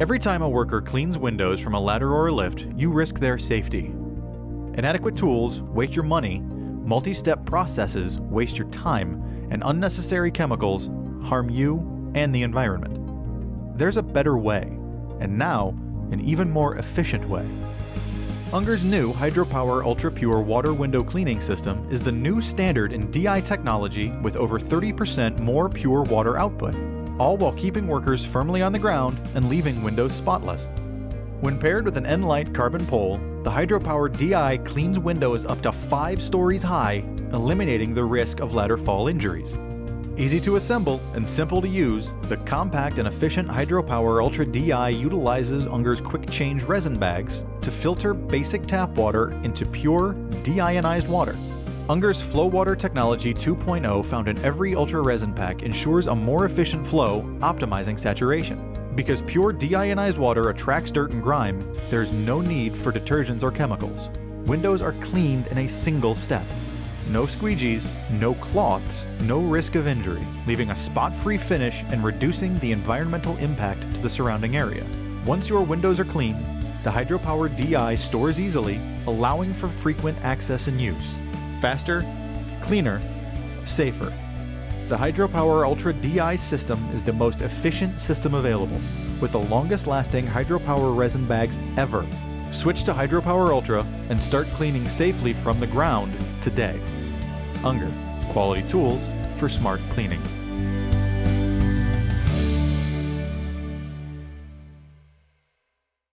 Every time a worker cleans windows from a ladder or a lift, you risk their safety. Inadequate tools waste your money, multi-step processes waste your time, and unnecessary chemicals harm you and the environment. There's a better way, and now, an even more efficient way. Unger's new HydroPower Ultra Pure Water Window Cleaning System is the new standard in DI technology with over 30% more pure water output, all while keeping workers firmly on the ground and leaving windows spotless. When paired with an N-Light carbon pole, the HydroPower DI cleans windows up to 5 stories high, eliminating the risk of ladder fall injuries. Easy to assemble and simple to use, the compact and efficient HydroPower Ultra DI utilizes Unger's quick change resin bags to filter basic tap water into pure, deionized water. Unger's FloWater Technology 2.0 found in every Ultra resin pack ensures a more efficient flow, optimizing saturation. Because pure deionized water attracts dirt and grime, there's no need for detergents or chemicals. Windows are cleaned in a single step. No squeegees, no cloths, no risk of injury, leaving a spot-free finish and reducing the environmental impact to the surrounding area. Once your windows are clean, the HydroPower DI stores easily, allowing for frequent access and use. Faster, cleaner, safer. The HydroPower Ultra DI system is the most efficient system available, with the longest-lasting HydroPower resin bags ever. Switch to HydroPower Ultra and start cleaning safely from the ground today. Unger, quality tools for smart cleaning.